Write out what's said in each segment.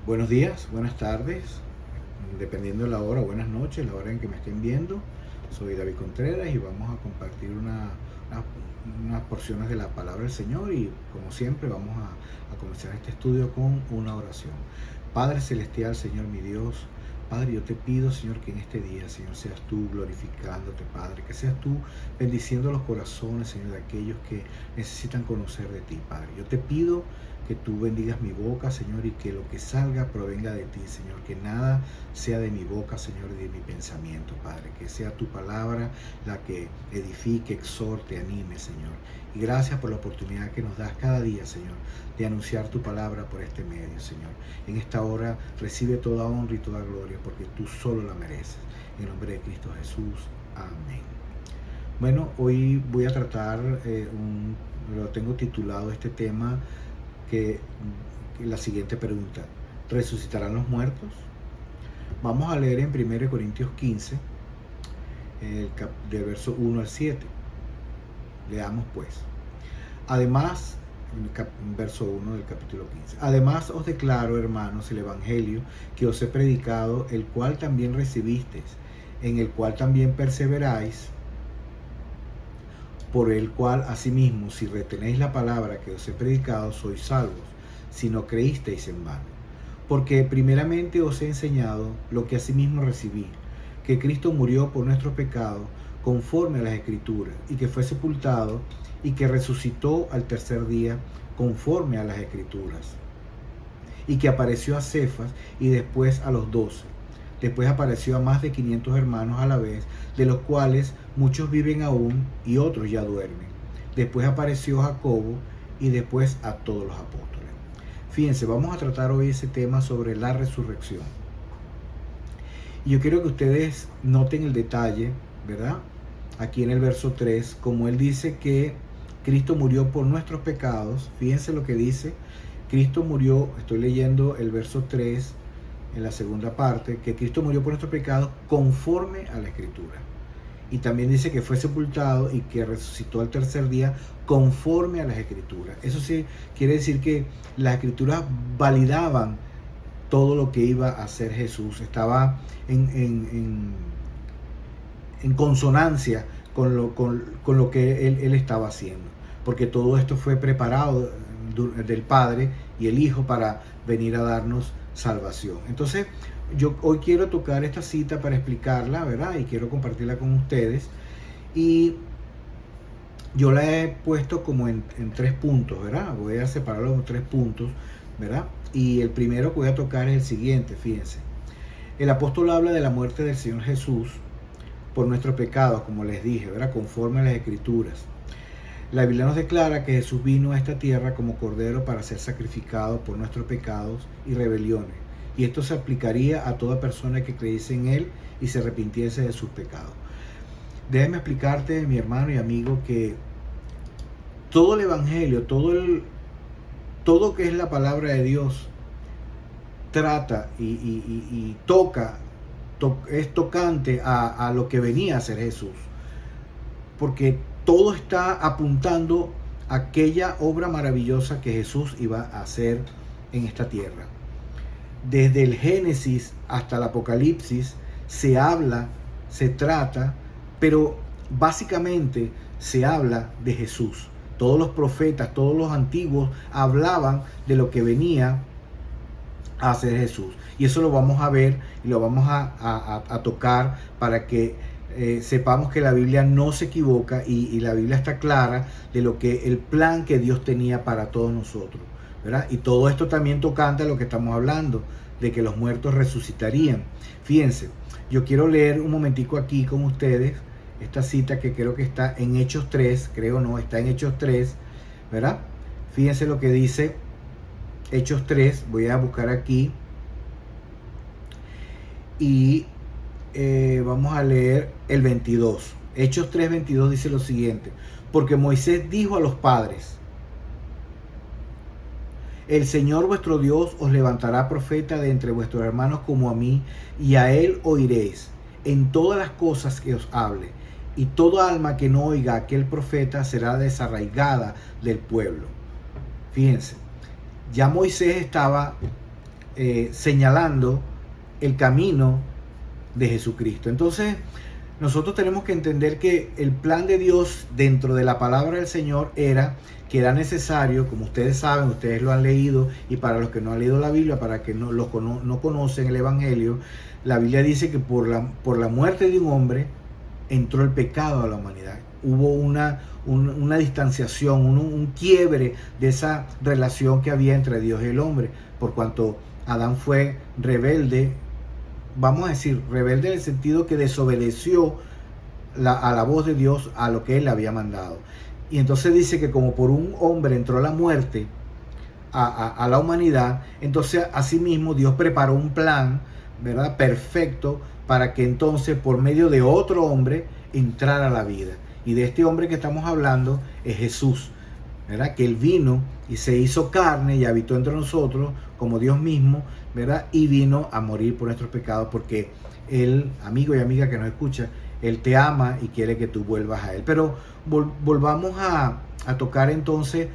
Buenos días, buenas tardes, dependiendo de la hora, buenas noches, la hora en que me estén viendo. Soy David Contreras y vamos a compartir unas porciones de la palabra del Señor y como siempre vamos a comenzar este estudio con una oración. Padre Celestial, Señor mi Dios, Padre, yo te pido, Señor, que en este día, Señor, seas tú glorificándote, Padre, que seas tú bendiciendo los corazones, Señor, de aquellos que necesitan conocer de ti, Padre. Yo te pido que tú bendigas mi boca, Señor, y que lo que salga provenga de ti, Señor, que nada sea de mi boca, Señor, y de mi pensamiento, Padre, que sea tu palabra la que edifique, exhorte, anime, Señor. Y gracias por la oportunidad que nos das cada día, Señor, de anunciar tu palabra por este medio, Señor. En esta hora recibe toda honra y toda gloria, porque tú solo la mereces. En el nombre de Cristo Jesús. Amén. Bueno, hoy voy a tratar, lo tengo titulado este tema, que la siguiente pregunta: ¿resucitarán los muertos? Vamos a leer en 1 Corintios 15, del verso 1 al 7. Leamos pues. Además, verso 1 del capítulo 15. Además os declaro, hermanos, el evangelio que os he predicado, el cual también recibisteis, en el cual también perseveráis, por el cual asimismo, si retenéis la palabra que os he predicado, sois salvos, si no creísteis en vano. Porque primeramente os he enseñado lo que asimismo recibí, que Cristo murió por nuestros pecados, conforme a las Escrituras, y que fue sepultado, y que resucitó al tercer día, conforme a las Escrituras, y que apareció a Cefas, y después a los 12. Después apareció a más de 500 hermanos a la vez, de los cuales muchos viven aún y otros ya duermen. Después apareció a Jacobo y después a todos los apóstoles. Fíjense, vamos a tratar hoy ese tema sobre la resurrección. Y yo quiero que ustedes noten el detalle, ¿verdad? Aquí en el verso 3, como él dice que Cristo murió por nuestros pecados. Fíjense lo que dice. Cristo murió, estoy leyendo el verso 3, en la segunda parte, que Cristo murió por nuestros pecados conforme a la Escritura. Y también dice que fue sepultado y que resucitó al tercer día conforme a las Escrituras. Eso sí quiere decir que las Escrituras validaban todo lo que iba a hacer Jesús. Estaba en consonancia con lo que él estaba haciendo. Porque todo esto fue preparado del Padre y el Hijo para venir a darnos salvación. Entonces, yo hoy quiero tocar esta cita para explicarla, ¿verdad? Y quiero compartirla con ustedes. Y yo la he puesto como en 3 puntos, ¿verdad? Voy a separarlo en 3 puntos, ¿verdad? Y el primero que voy a tocar es el siguiente, fíjense. El apóstol habla de la muerte del Señor Jesús por nuestros pecados, como les dije, ¿verdad? Conforme a las Escrituras. La Biblia nos declara que Jesús vino a esta tierra como cordero para ser sacrificado por nuestros pecados y rebeliones. Y esto se aplicaría a toda persona que creyese en Él y se arrepintiese de sus pecados. Déjame explicarte, mi hermano y amigo, que todo el Evangelio, todo que es la palabra de Dios, trata y es tocante a lo que venía a ser Jesús. Porque todo está apuntando a aquella obra maravillosa que Jesús iba a hacer en esta tierra. Desde el Génesis hasta el Apocalipsis se habla, se trata, pero básicamente se habla de Jesús. Todos los profetas, todos los antiguos hablaban de lo que venía a hacer Jesús. Y eso lo vamos a ver y lo vamos a tocar para que sepamos que la Biblia no se equivoca y la Biblia está clara de lo que el plan que Dios tenía para todos nosotros, ¿verdad? Y todo esto también tocante a lo que estamos hablando, de que los muertos resucitarían. Fíjense, yo quiero leer un momentico aquí con ustedes esta cita que creo que está en Hechos 3, creo no, está en Hechos 3, ¿verdad? Fíjense lo que dice Hechos 3, voy a buscar aquí y vamos a leer el 22. Hechos 3:22 dice lo siguiente: porque Moisés dijo a los padres: el Señor vuestro Dios os levantará profeta de entre vuestros hermanos como a mí, y a él oiréis en todas las cosas que os hable, y toda alma que no oiga a aquel profeta será desarraigada del pueblo. Fíjense, ya Moisés estaba señalando el camino de Jesucristo. Entonces, nosotros tenemos que entender que el plan de Dios dentro de la palabra del Señor era que era necesario, como ustedes saben, ustedes lo han leído, y para los que no han leído la Biblia, para que no conocen el Evangelio, la Biblia dice que por la muerte de un hombre entró el pecado a la humanidad. Hubo una distanciación, un quiebre de esa relación que había entre Dios y el hombre, por cuanto Adán fue rebelde, vamos a decir, rebelde en el sentido que desobedeció a la voz de Dios, a lo que Él le había mandado. Y entonces dice que como por un hombre entró la muerte a la humanidad, entonces asimismo Dios preparó un plan, ¿verdad?, perfecto, para que entonces por medio de otro hombre entrara la vida. Y de este hombre que estamos hablando es Jesús, ¿verdad?, que Él vino y se hizo carne y habitó entre nosotros como Dios mismo, ¿verdad?, y vino a morir por nuestros pecados, porque Él, amigo y amiga que nos escucha, Él te ama y quiere que tú vuelvas a Él. Pero volvamos a tocar entonces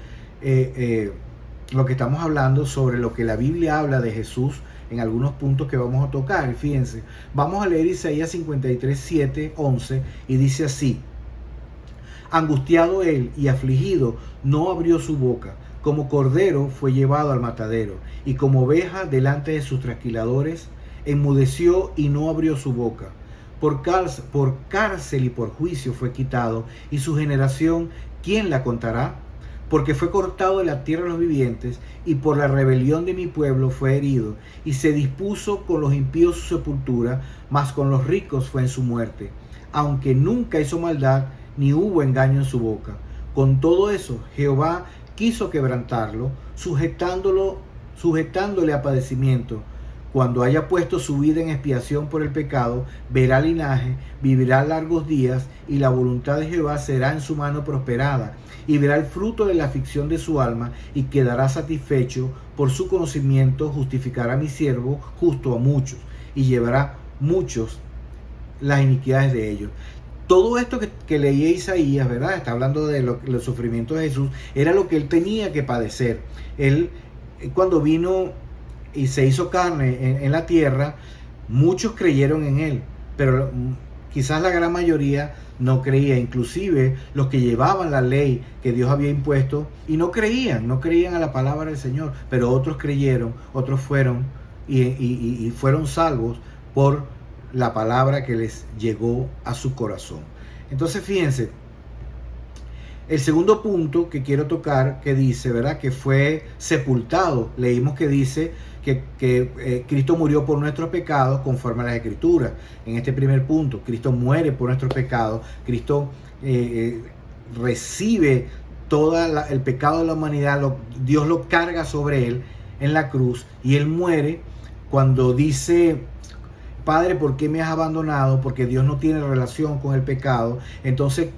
lo que estamos hablando sobre lo que la Biblia habla de Jesús en algunos puntos que vamos a tocar. Y fíjense, vamos a leer Isaías 53, 7, 11, y dice así: angustiado él y afligido, no abrió su boca. Como cordero fue llevado al matadero, y como oveja delante de sus trasquiladores, enmudeció y no abrió su boca. Por cárcel y por juicio fue quitado, y su generación, ¿quién la contará? Porque fue cortado de la tierra de los vivientes, y por la rebelión de mi pueblo fue herido, y se dispuso con los impíos su sepultura, mas con los ricos fue en su muerte. Aunque nunca hizo maldad, ni hubo engaño en su boca. Con todo eso, Jehová quiso quebrantarlo, sujetándole a padecimiento. Cuando haya puesto su vida en expiación por el pecado, verá linaje, vivirá largos días, y la voluntad de Jehová será en su mano prosperada, y verá el fruto de la aflicción de su alma, y quedará satisfecho. Por su conocimiento justificará a mi siervo justo a muchos, y llevará muchos las iniquidades de ellos. Todo esto que leía Isaías, ¿verdad?, está hablando de los sufrimientos de Jesús, era lo que Él tenía que padecer. Él, cuando vino y se hizo carne en la tierra, muchos creyeron en Él, pero quizás la gran mayoría no creía, inclusive los que llevaban la ley que Dios había impuesto, y no creían a la palabra del Señor, pero otros creyeron, otros fueron y fueron salvos por la palabra que les llegó a su corazón. Entonces fíjense, el segundo punto que quiero tocar, que dice, ¿verdad?, que fue sepultado. Leímos que dice que Cristo murió por nuestros pecados conforme a las Escrituras. En este primer punto, Cristo muere por nuestros pecados. Cristo recibe todo el pecado de la humanidad. Dios lo carga sobre Él en la cruz, y Él muere cuando dice: Padre, ¿por qué me has abandonado? Porque Dios no tiene relación con el pecado. Entonces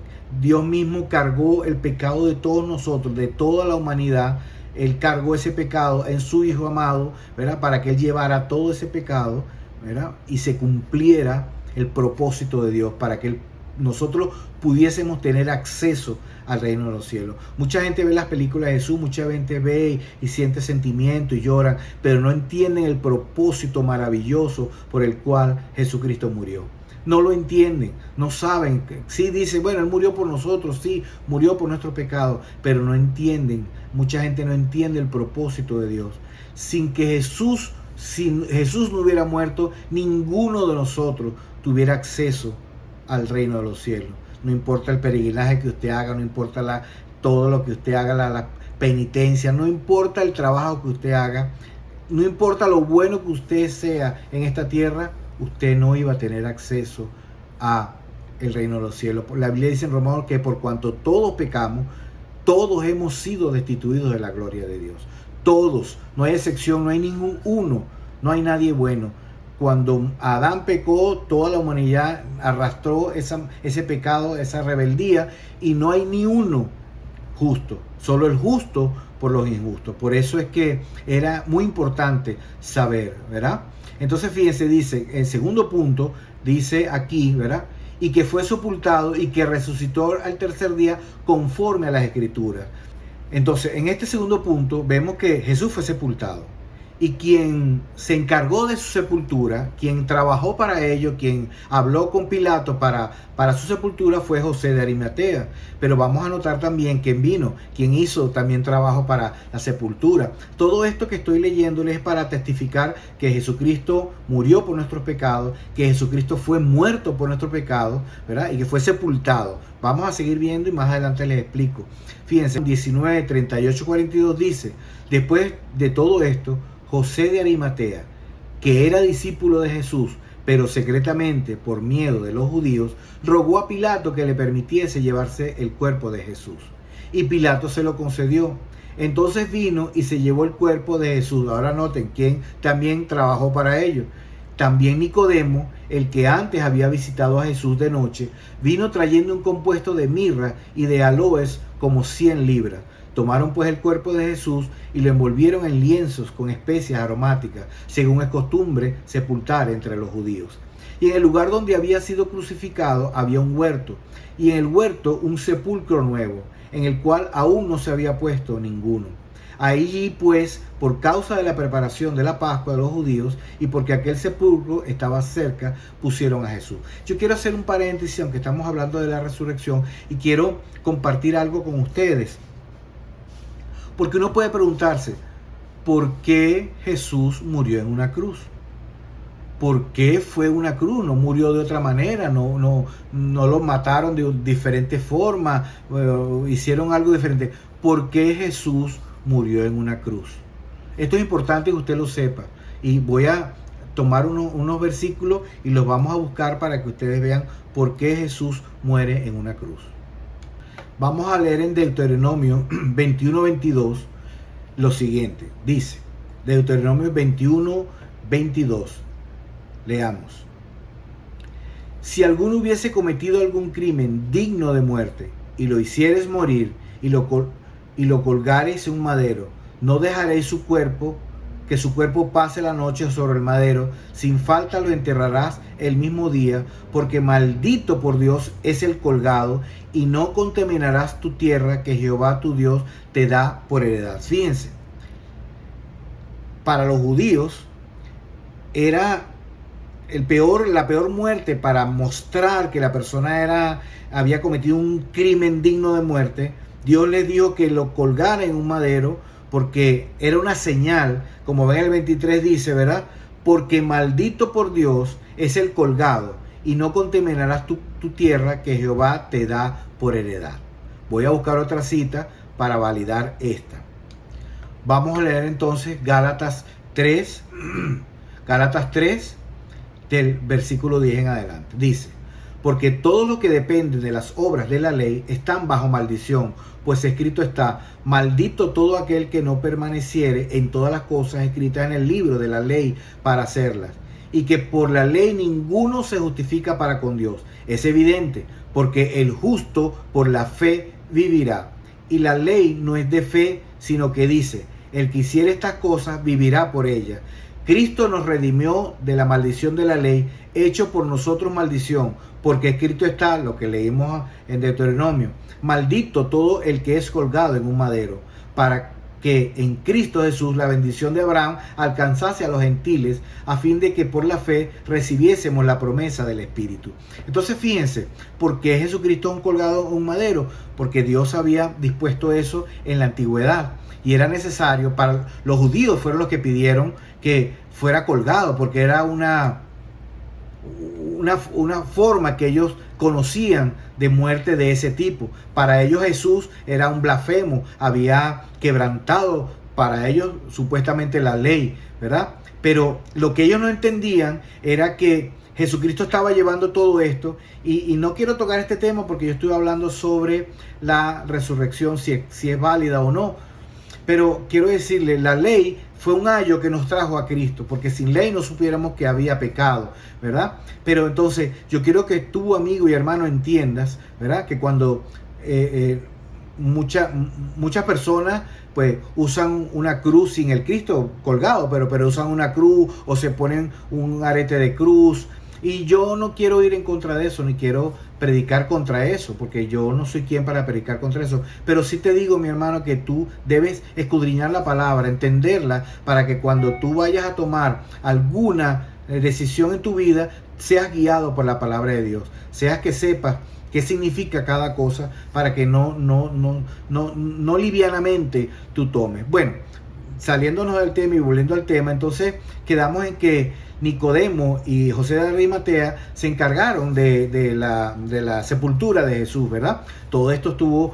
Dios mismo cargó el pecado de todos nosotros, de toda la humanidad. Él cargó ese pecado en su Hijo amado, ¿verdad?, para que Él llevara todo ese pecado, ¿verdad?, y se cumpliera el propósito de Dios, para que nosotros pudiésemos tener acceso al reino de los cielos. Mucha gente ve las películas de Jesús, mucha gente ve y siente sentimiento y lloran, pero no entienden el propósito maravilloso por el cual Jesucristo murió. No lo entienden, no saben. Sí dicen, bueno, Él murió por nosotros, sí, murió por nuestros pecados, pero no entienden. Mucha gente no entiende el propósito de Dios. Si Jesús no hubiera muerto, ninguno de nosotros tuviera acceso al reino de los cielos. No importa el peregrinaje que usted haga, no importa todo lo que usted haga, la penitencia, no importa el trabajo que usted haga, no importa lo bueno que usted sea en esta tierra, usted no iba a tener acceso a el reino de los cielos. La Biblia dice en Romanos que por cuanto todos pecamos, todos hemos sido destituidos de la gloria de Dios. Todos, no hay excepción, no hay ningún uno, no hay nadie bueno. Cuando Adán pecó, toda la humanidad arrastró ese pecado, esa rebeldía, y no hay ni uno justo, solo el justo por los injustos. Por eso es que era muy importante saber, ¿verdad? Entonces fíjense, dice, el segundo punto, dice aquí, ¿verdad?, y que fue sepultado y que resucitó al tercer día conforme a las Escrituras. Entonces, en este segundo punto vemos que Jesús fue sepultado y quien se encargó de su sepultura, quien trabajó para ello, quien habló con Pilato para su sepultura fue José de Arimatea. Pero vamos a notar también quién vino, quien hizo también trabajo para la sepultura. Todo esto que estoy leyéndoles es para testificar que Jesucristo murió por nuestros pecados, que Jesucristo fue muerto por nuestros pecados, ¿verdad? Y que fue sepultado. Vamos a seguir viendo y más adelante les explico. Fíjense, 19, 38, 42 dice, después de todo esto, José de Arimatea, que era discípulo de Jesús, pero secretamente por miedo de los judíos, rogó a Pilato que le permitiese llevarse el cuerpo de Jesús. Y Pilato se lo concedió. Entonces vino y se llevó el cuerpo de Jesús. Ahora noten quién también trabajó para ello. También Nicodemo, el que antes había visitado a Jesús de noche, vino trayendo un compuesto de mirra y de aloes como 100 libras. Tomaron pues el cuerpo de Jesús y lo envolvieron en lienzos con especias aromáticas, según es costumbre sepultar entre los judíos. Y en el lugar donde había sido crucificado había un huerto, y en el huerto un sepulcro nuevo, en el cual aún no se había puesto ninguno. Allí pues, por causa de la preparación de la Pascua de los judíos y porque aquel sepulcro estaba cerca, pusieron a Jesús. Yo quiero hacer un paréntesis, aunque estamos hablando de la resurrección, y quiero compartir algo con ustedes. Porque uno puede preguntarse, ¿por qué Jesús murió en una cruz? ¿Por qué fue una cruz? No murió de otra manera, no lo mataron de diferente forma, hicieron algo diferente. ¿Por qué Jesús murió en una cruz? Esto es importante que usted lo sepa. Y voy a tomar unos versículos y los vamos a buscar para que ustedes vean por qué Jesús muere en una cruz. Vamos a leer en Deuteronomio 21:22 lo siguiente. Dice, Deuteronomio 21:22. Leamos. Si alguno hubiese cometido algún crimen digno de muerte y lo hicieres morir y lo colgareis en un madero, no dejaréis que su cuerpo pase la noche sobre el madero, sin falta lo enterrarás el mismo día, porque maldito por Dios es el colgado, y no contaminarás tu tierra que Jehová tu Dios te da por heredad. Fíjense, para los judíos era la peor muerte, para mostrar que la persona había cometido un crimen digno de muerte. Dios les dijo que lo colgara en un madero, porque era una señal, como ven el 23 dice, ¿verdad? Porque maldito por Dios es el colgado, y no contaminarás tu tierra que Jehová te da por heredad. Voy a buscar otra cita para validar esta. Vamos a leer entonces Gálatas 3, del versículo 10 en adelante. Dice, porque todos los que dependen de las obras de la ley están bajo maldición, pues escrito está, maldito todo aquel que no permaneciere en todas las cosas escritas en el libro de la ley para hacerlas. Y que por la ley ninguno se justifica para con Dios. Es evidente, porque el justo por la fe vivirá. Y la ley no es de fe, sino que dice, el que hiciere estas cosas vivirá por ellas. Cristo nos redimió de la maldición de la ley, hecho por nosotros maldición, porque escrito está lo que leímos en Deuteronomio, maldito todo el que es colgado en un madero, para que en Cristo Jesús la bendición de Abraham alcanzase a los gentiles, a fin de que por la fe recibiésemos la promesa del Espíritu. Entonces fíjense, ¿por qué Jesucristo es un colgado en un madero? Porque Dios había dispuesto eso en la antigüedad. Y era necesario, para los judíos fueron los que pidieron que fuera colgado, porque era una forma que ellos conocían de muerte de ese tipo. Para ellos Jesús era un blasfemo, había quebrantado para ellos supuestamente la ley, ¿verdad? Pero lo que ellos no entendían era que Jesucristo estaba llevando todo esto, y no quiero tocar este tema porque yo estoy hablando sobre la resurrección, si es válida o no. Pero quiero decirle, la ley fue un ayo que nos trajo a Cristo, porque sin ley no supiéramos que había pecado, ¿verdad? Pero entonces yo quiero que tú, amigo y hermano, entiendas, ¿verdad? Que cuando muchas personas pues usan una cruz sin el Cristo colgado, pero usan una cruz o se ponen un arete de cruz, Y yo no quiero ir en contra de eso, ni quiero predicar contra eso, porque yo no soy quien para predicar contra eso. Pero sí te digo, mi hermano, que tú debes escudriñar la palabra, entenderla, para que cuando tú vayas a tomar alguna decisión en tu vida, seas guiado por la palabra de Dios. Seas que sepas qué significa cada cosa, para que no livianamente tú tomes. Bueno, saliéndonos del tema y volviendo al tema, entonces quedamos en que Nicodemo y José de Arimatea se encargaron de la sepultura de Jesús, ¿verdad? Todo esto estuvo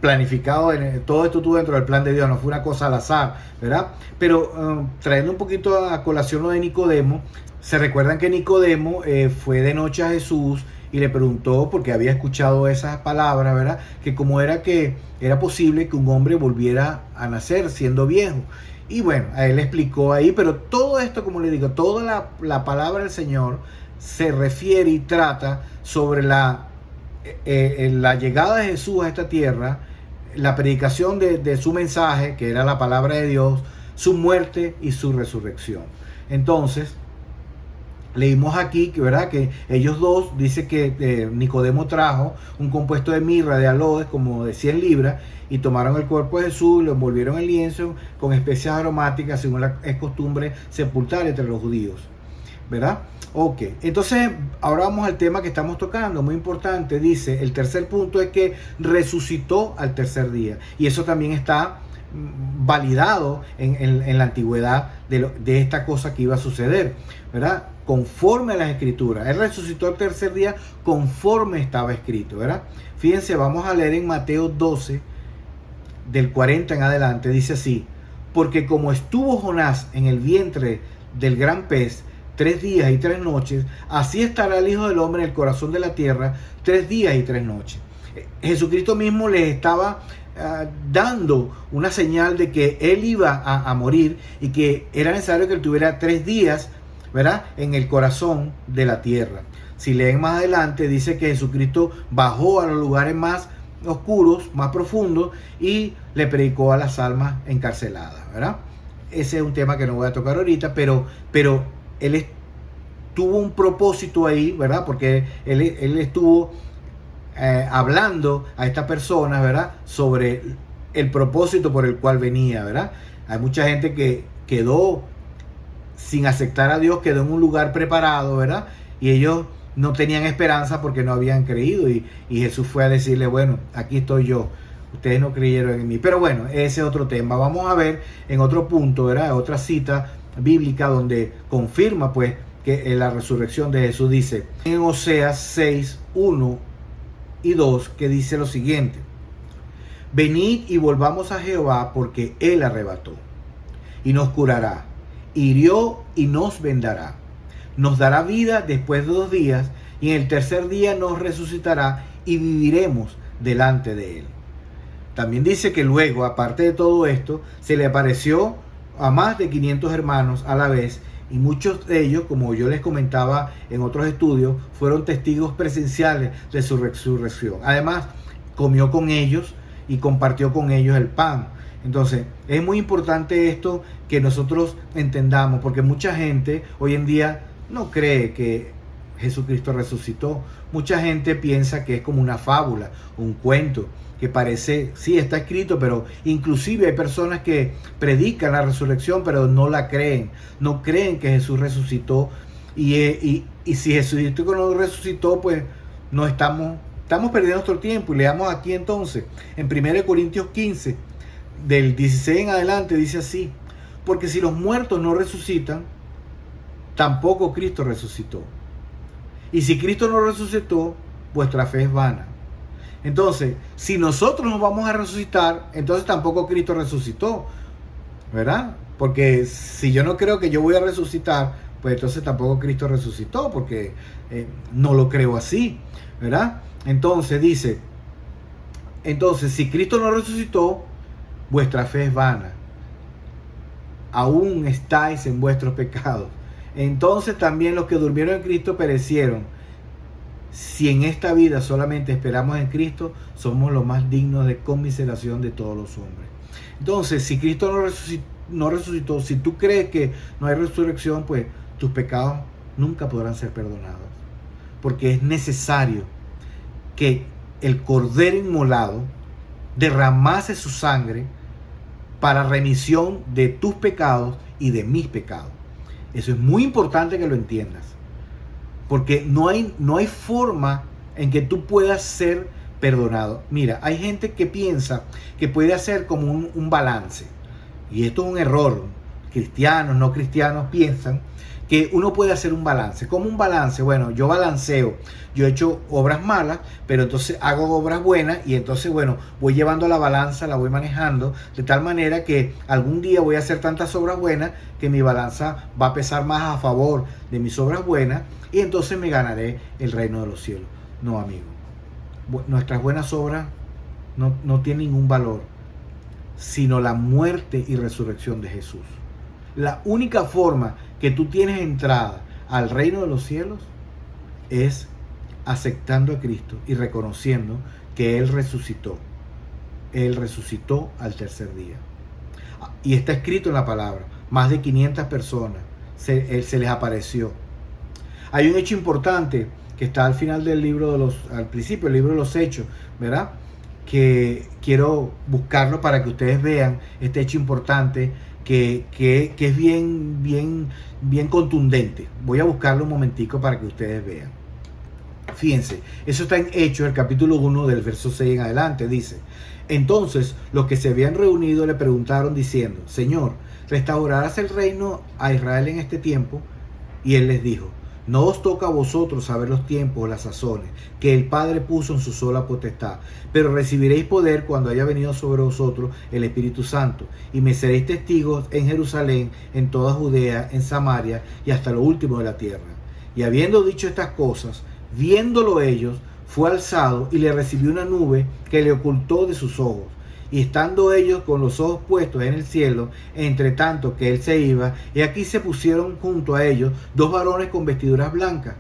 planificado, todo esto estuvo dentro del plan de Dios, no fue una cosa al azar, ¿verdad? Pero trayendo un poquito a colación lo de Nicodemo, se recuerdan que Nicodemo fue de noche a Jesús y le preguntó, porque había escuchado esas palabras, ¿verdad? Que cómo era que era posible que un hombre volviera a nacer siendo viejo. Y bueno, a él le explicó ahí, pero todo esto, como le digo, toda la palabra del Señor se refiere y trata sobre la llegada de Jesús a esta tierra, la predicación de su mensaje, que era la palabra de Dios, su muerte y su resurrección. Entonces, leímos aquí que, ¿verdad?, que ellos dos, dice que Nicodemo trajo un compuesto de mirra, de aloes, como de 100 libras, y tomaron el cuerpo de Jesús, lo envolvieron en lienzo con especias aromáticas, según es costumbre sepultar entre los judíos, ¿verdad? Ok, entonces ahora vamos al tema que estamos tocando, muy importante. Dice, el tercer punto es que resucitó al tercer día, y eso también está validado en la antigüedad de esta cosa que iba a suceder, ¿verdad? Conforme a las escrituras. Él resucitó al tercer día conforme estaba escrito, ¿verdad? Fíjense, vamos a leer en Mateo 12, del 40 en adelante, dice así: porque como estuvo Jonás en el vientre del gran pez 3 días y 3 noches, así estará el Hijo del Hombre en el corazón de la tierra 3 días y 3 noches. Jesucristo mismo les estaba dando una señal de que él iba a morir y que era necesario que él tuviera 3 días, ¿verdad?, en el corazón de la tierra. Si leen más adelante, dice que Jesucristo bajó a los lugares más oscuros, más profundos, y le predicó a las almas encarceladas, ¿verdad? Ese es un tema que no voy a tocar ahorita, pero él tuvo un propósito ahí, ¿verdad? Porque él estuvo hablando a estas personas, ¿verdad?, sobre el propósito por el cual venía, ¿verdad? Hay mucha gente que quedó sin aceptar a Dios, quedó en un lugar preparado, ¿verdad? Y ellos no tenían esperanza porque no habían creído, y Jesús fue a decirle, bueno, aquí estoy yo, ustedes no creyeron en mí. Pero bueno, ese es otro tema. Vamos a ver en otro punto, ¿verdad?, otra cita bíblica donde confirma pues que la resurrección de Jesús. Dice en Oseas 6, 1 y 2, que dice lo siguiente: venid y volvamos a Jehová, porque él arrebató y nos curará, hirió y nos vendará, nos dará vida después de 2 días, y en el tercer día nos resucitará y viviremos delante de él. También dice que luego, aparte de todo esto, se le apareció a más de 500 hermanos a la vez, y muchos de ellos, como yo les comentaba en otros estudios, fueron testigos presenciales de su resurrección. Además, comió con ellos y compartió con ellos el pan. Entonces, es muy importante esto que nosotros entendamos, porque mucha gente hoy en día no cree que Jesucristo resucitó. Mucha gente piensa que es como una fábula, un cuento, que parece, sí, está escrito, pero inclusive hay personas que predican la resurrección, pero no la creen. No creen que Jesús resucitó. Y si Jesucristo no resucitó, pues no estamos perdiendo nuestro tiempo. Y leamos aquí entonces, en 1 Corintios 15, del 16 en adelante, dice así: porque si los muertos no resucitan, tampoco Cristo resucitó. Y si Cristo no resucitó, vuestra fe es vana. Entonces, si nosotros nos vamos a resucitar, entonces tampoco Cristo resucitó, ¿verdad? Porque si yo no creo que yo voy a resucitar, pues entonces tampoco Cristo resucitó, porque no lo creo así, ¿verdad? Entonces dice, si Cristo no resucitó, vuestra fe es vana. Aún estáis en vuestros pecados. Entonces también los que durmieron en Cristo perecieron. Si en esta vida solamente esperamos en Cristo, somos los más dignos de conmiseración de todos los hombres. Entonces, si Cristo no resucitó, si tú crees que no hay resurrección, pues tus pecados nunca podrán ser perdonados. Porque es necesario que el Cordero inmolado derramase su sangre para remisión de tus pecados y de mis pecados. Eso es muy importante que lo entiendas. Porque no hay forma en que tú puedas ser perdonado. Mira, hay gente que piensa que puede hacer como un balance. Y esto es un error. Cristianos, no cristianos piensan que uno puede hacer un balance. ¿Cómo un balance? Bueno, yo balanceo. Yo he hecho obras malas, pero entonces hago obras buenas y entonces, bueno, voy llevando la balanza, la voy manejando de tal manera que algún día voy a hacer tantas obras buenas que mi balanza va a pesar más a favor de mis obras buenas y entonces me ganaré el reino de los cielos. No, amigo. Nuestras buenas obras no tienen ningún valor, sino la muerte y resurrección de Jesús. La única forma que tú tienes entrada al reino de los cielos es aceptando a Cristo y reconociendo que Él resucitó. Él resucitó al tercer día. Y está escrito en la palabra, más de 500 personas se les apareció. Hay un hecho importante que está al final del libro al principio del libro de los Hechos, ¿verdad? Que quiero buscarlo para que ustedes vean este hecho importante que es bien contundente. Voy a buscarlo un momentico para que ustedes vean. Fíjense, eso está en Hechos, el capítulo 1 del verso 6 en adelante, dice: entonces los que se habían reunido le preguntaron diciendo: Señor, ¿restaurarás el reino a Israel en este tiempo? Y él les dijo: no os toca a vosotros saber los tiempos o las sazones que el Padre puso en su sola potestad, pero recibiréis poder cuando haya venido sobre vosotros el Espíritu Santo, y me seréis testigos en Jerusalén, en toda Judea, en Samaria y hasta lo último de la tierra. Y habiendo dicho estas cosas, viéndolo ellos, fue alzado y le recibió una nube que le ocultó de sus ojos. Y estando ellos con los ojos puestos en el cielo, entre tanto que él se iba, y aquí se pusieron junto a ellos 2 varones con vestiduras blancas,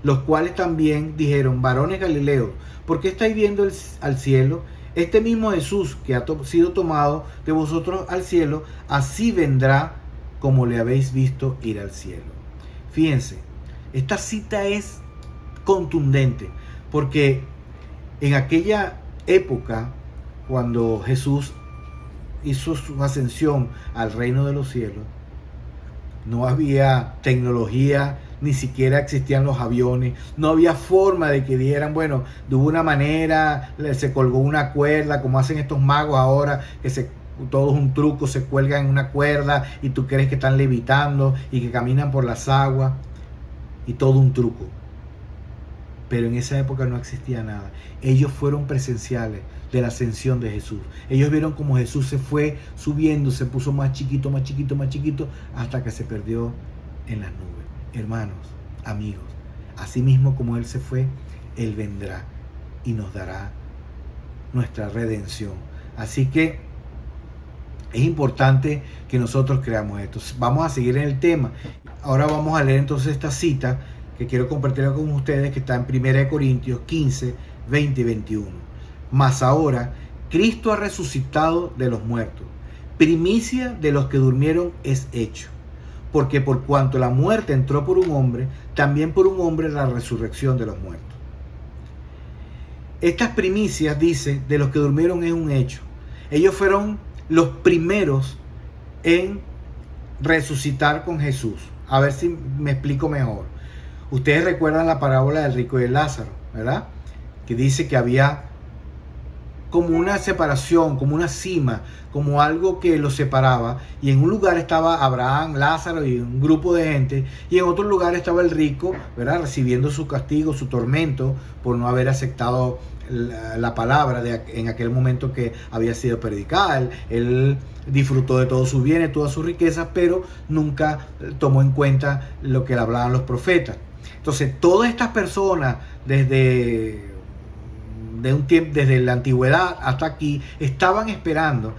los cuales también dijeron: varones galileos, ¿por qué estáis viendo al cielo? Este mismo Jesús que ha sido tomado de vosotros al cielo, así vendrá como le habéis visto ir al cielo. Fíjense, esta cita es contundente, porque en aquella época, cuando Jesús hizo su ascensión al reino de los cielos, no había tecnología, ni siquiera existían los aviones, no había forma de que dieran, bueno, de una manera, se colgó una cuerda, como hacen estos magos ahora, que todo es un truco, se cuelgan en una cuerda y tú crees que están levitando y que caminan por las aguas, y todo un truco. Pero en esa época no existía nada. Ellos fueron presenciales de la ascensión de Jesús. Ellos vieron como Jesús se fue subiendo, se puso más chiquito, más chiquito, más chiquito, hasta que se perdió en las nubes. Hermanos, amigos, así mismo como Él se fue, Él vendrá y nos dará nuestra redención. Así que es importante que nosotros creamos esto. Vamos a seguir en el tema. Ahora vamos a leer entonces esta cita que quiero compartirla con ustedes, que está en 1 Corintios 15, 20 y 21. Mas ahora Cristo ha resucitado de los muertos, primicia de los que durmieron es hecho. Porque por cuanto la muerte entró por un hombre, también por un hombre la resurrección de los muertos. Estas primicias, dice, de los que durmieron es un hecho. Ellos fueron los primeros en resucitar con Jesús. A ver si me explico mejor. Ustedes recuerdan la parábola del rico y de Lázaro, ¿verdad? Que dice que había como una separación, como una cima, como algo que los separaba. Y en un lugar estaba Abraham, Lázaro y un grupo de gente. Y en otro lugar estaba el rico, ¿verdad? Recibiendo su castigo, su tormento por no haber aceptado la palabra en aquel momento que había sido predicada. Él disfrutó de todos sus bienes, todas sus riquezas, pero nunca tomó en cuenta lo que le hablaban los profetas. Entonces, todas estas personas, desde la antigüedad hasta aquí, estaban esperando,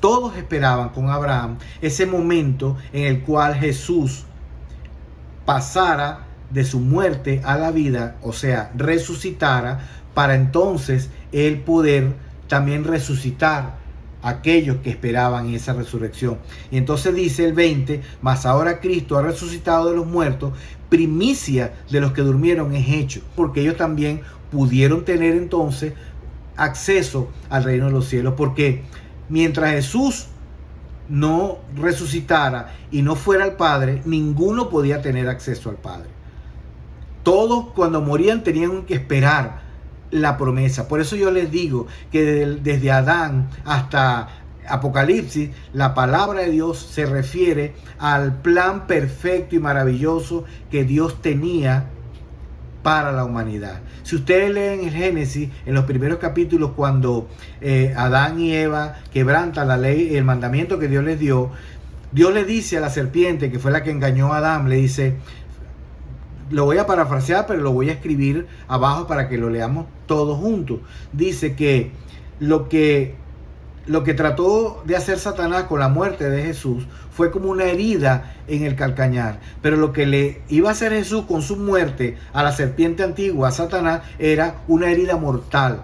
todos esperaban con Abraham ese momento en el cual Jesús pasara de su muerte a la vida, o sea, resucitara, para entonces él poder también resucitar aquellos que esperaban esa resurrección. Y entonces dice el 20, mas ahora Cristo ha resucitado de los muertos, primicia de los que durmieron es hecho, porque ellos también pudieron tener entonces acceso al reino de los cielos, porque mientras Jesús no resucitara y no fuera al Padre, ninguno podía tener acceso al Padre. Todos cuando morían tenían que esperar la promesa. Por eso yo les digo que desde Adán hasta Apocalipsis, la palabra de Dios se refiere al plan perfecto y maravilloso que Dios tenía para la humanidad. Si ustedes leen el Génesis, en los primeros capítulos, cuando Adán y Eva quebrantan la ley y el mandamiento que Dios les dio, Dios le dice a la serpiente, que fue la que engañó a Adán, le dice, lo voy a parafrasear, pero lo voy a escribir abajo para que lo leamos todos juntos. Dice que lo que trató de hacer Satanás con la muerte de Jesús fue como una herida en el calcañar. Pero lo que le iba a hacer Jesús con su muerte a la serpiente antigua, a Satanás, era una herida mortal.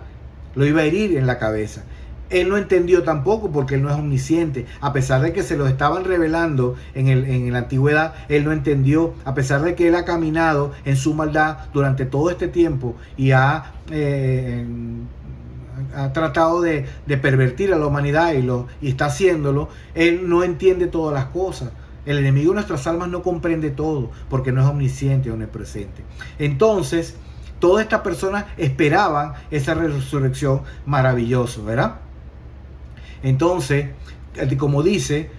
Lo iba a herir en la cabeza. Él no entendió tampoco, porque él no es omnisciente. A pesar de que se lo estaban revelando en la antigüedad, él no entendió. A pesar de que él ha caminado en su maldad durante todo este tiempo y ha tratado de pervertir a la humanidad y está haciéndolo, él no entiende todas las cosas. El enemigo de nuestras almas no comprende todo, porque no es omnisciente o omnipresente. Entonces, todas estas personas esperaban esa resurrección maravillosa, ¿verdad? Entonces, como dice,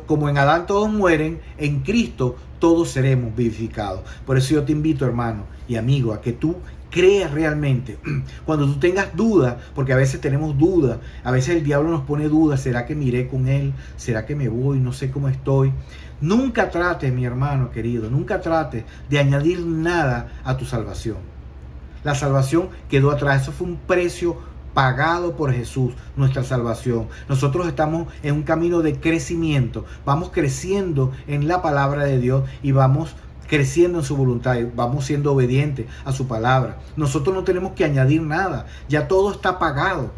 como en Adán todos mueren, en Cristo todos seremos vivificados. Por eso yo te invito, hermano y amigo, a que tú creas realmente. Cuando tú tengas dudas, porque a veces tenemos dudas, a veces el diablo nos pone dudas, ¿será que me iré con él? ¿Será que me voy? No sé cómo estoy. Nunca trates, mi hermano querido, nunca trates de añadir nada a tu salvación. La salvación quedó atrás, eso fue un precio pagado por Jesús, nuestra salvación. Nosotros estamos en un camino de crecimiento, vamos creciendo en la palabra de Dios y vamos creciendo en su voluntad, vamos siendo obedientes a su palabra. Nosotros no tenemos que añadir nada, ya todo está pagado,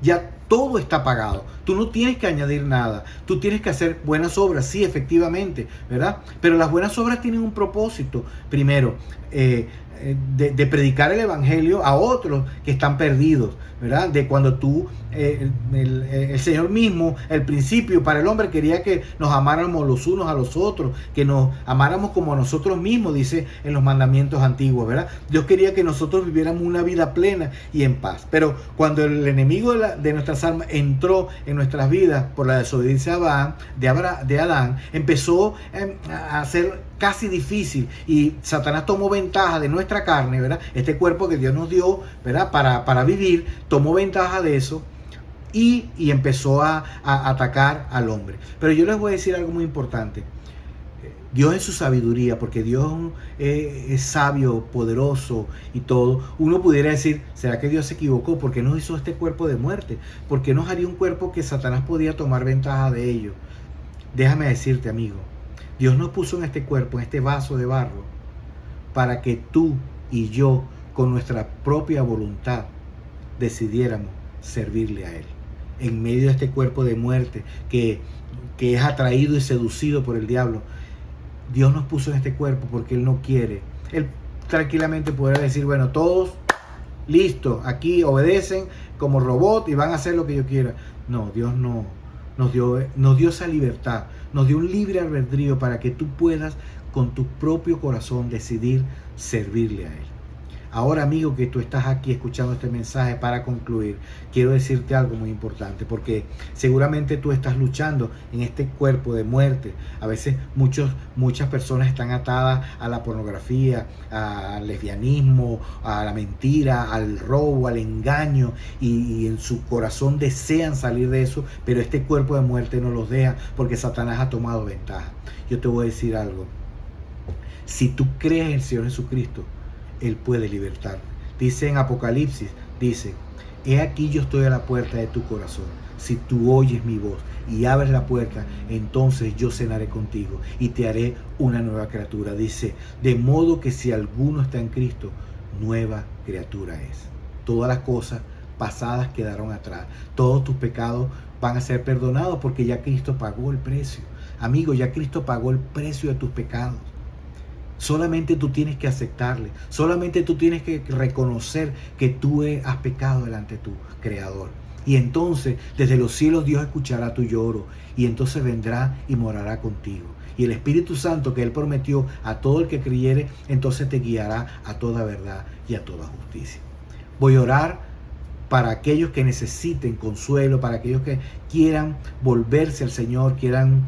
ya todo está pagado. Tú no tienes que añadir nada, tú tienes que hacer buenas obras, sí, efectivamente, ¿verdad? Pero las buenas obras tienen un propósito. Primero, de predicar el evangelio a otros que están perdidos, ¿verdad? De cuando tú, el Señor mismo, el principio para el hombre quería que nos amáramos los unos a los otros, que nos amáramos como a nosotros mismos, dice en los mandamientos antiguos, ¿verdad? Dios quería que nosotros viviéramos una vida plena y en paz. Pero cuando el enemigo de nuestras almas entró en nuestras vidas por la desobediencia de Adán, empezó a ser casi difícil y Satanás tomó ventaja de nuestra carne, ¿verdad? Este cuerpo que Dios nos dio, ¿verdad? Para vivir, tomó ventaja de eso y empezó a atacar al hombre. Pero yo les voy a decir algo muy importante. Dios en su sabiduría, porque Dios es sabio, poderoso y todo, uno pudiera decir, ¿será que Dios se equivocó? ¿Por qué nos hizo este cuerpo de muerte? ¿Por qué nos haría un cuerpo que Satanás podía tomar ventaja de ello? Déjame decirte, amigo, Dios nos puso en este cuerpo, en este vaso de barro, para que tú y yo, con nuestra propia voluntad, decidiéramos servirle a Él. En medio de este cuerpo de muerte que es atraído y seducido por el diablo, Dios nos puso en este cuerpo porque Él no quiere. Él tranquilamente podrá decir, bueno, todos, listo, aquí obedecen como robot y van a hacer lo que yo quiera. No, Dios no. Nos dio esa libertad, nos dio un libre albedrío para que tú puedas con tu propio corazón decidir servirle a Él. Ahora, amigo, que tú estás aquí escuchando este mensaje, para concluir, quiero decirte algo muy importante, porque seguramente tú estás luchando en este cuerpo de muerte. A veces muchas personas están atadas a la pornografía, al lesbianismo, a la mentira, al robo, al engaño, y en su corazón desean salir de eso, pero este cuerpo de muerte no los deja porque Satanás ha tomado ventaja. Yo te voy a decir algo. Si tú crees en el Señor Jesucristo, Él puede libertarte. Dice en Apocalipsis, dice, he aquí yo estoy a la puerta de tu corazón. Si tú oyes mi voz y abres la puerta, entonces yo cenaré contigo y te haré una nueva criatura. Dice, de modo que si alguno está en Cristo, nueva criatura es. Todas las cosas pasadas quedaron atrás. Todos tus pecados van a ser perdonados porque ya Cristo pagó el precio. Amigo, ya Cristo pagó el precio de tus pecados. Solamente tú tienes que aceptarle. Solamente tú tienes que reconocer que tú has pecado delante de tu Creador. Y entonces desde los cielos Dios escuchará tu lloro y entonces vendrá y morará contigo. Y el Espíritu Santo que Él prometió a todo el que creyere, entonces te guiará a toda verdad y a toda justicia. Voy a orar para aquellos que necesiten consuelo, para aquellos que quieran volverse al Señor, quieran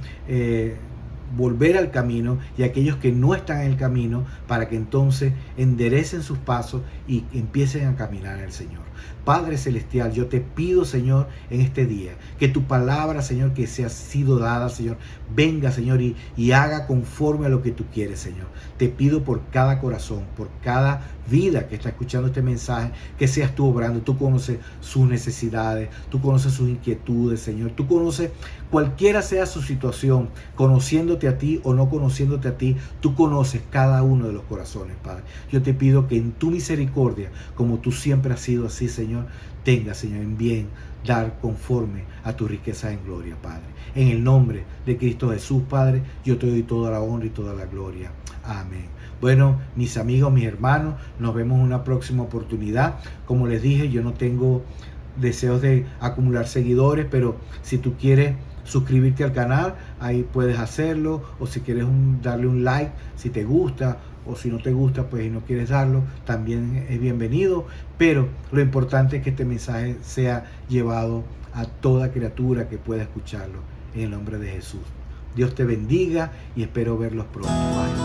volver al camino, y aquellos que no están en el camino, para que entonces enderecen sus pasos y empiecen a caminar al Señor. Padre Celestial, yo te pido, Señor, en este día, que tu palabra, Señor, que se ha sido dada, Señor, venga, Señor, y haga conforme a lo que tú quieres, Señor. Te pido por cada corazón, por cada vida que está escuchando este mensaje, que seas tú obrando. Tú conoces sus necesidades, tú conoces sus inquietudes, Señor. Tú conoces cualquiera sea su situación, conociéndote a ti o no conociéndote a ti, tú conoces cada uno de los corazones, Padre. Yo te pido que en tu misericordia, como tú siempre has sido así, Señor, tenga, Señor, en bien dar conforme a tu riqueza en gloria, Padre. En el nombre de Cristo Jesús, Padre, yo te doy toda la honra y toda la gloria. Amén. Bueno, mis amigos, mis hermanos, nos vemos en una próxima oportunidad. Como les dije, yo no tengo deseos de acumular seguidores, pero si tú quieres suscribirte al canal, ahí puedes hacerlo, o si quieres darle un like, si te gusta, o si no te gusta, pues y no quieres darlo, también es bienvenido. Pero lo importante es que este mensaje sea llevado a toda criatura que pueda escucharlo, en el nombre de Jesús. Dios te bendiga y espero verlos pronto. Bye.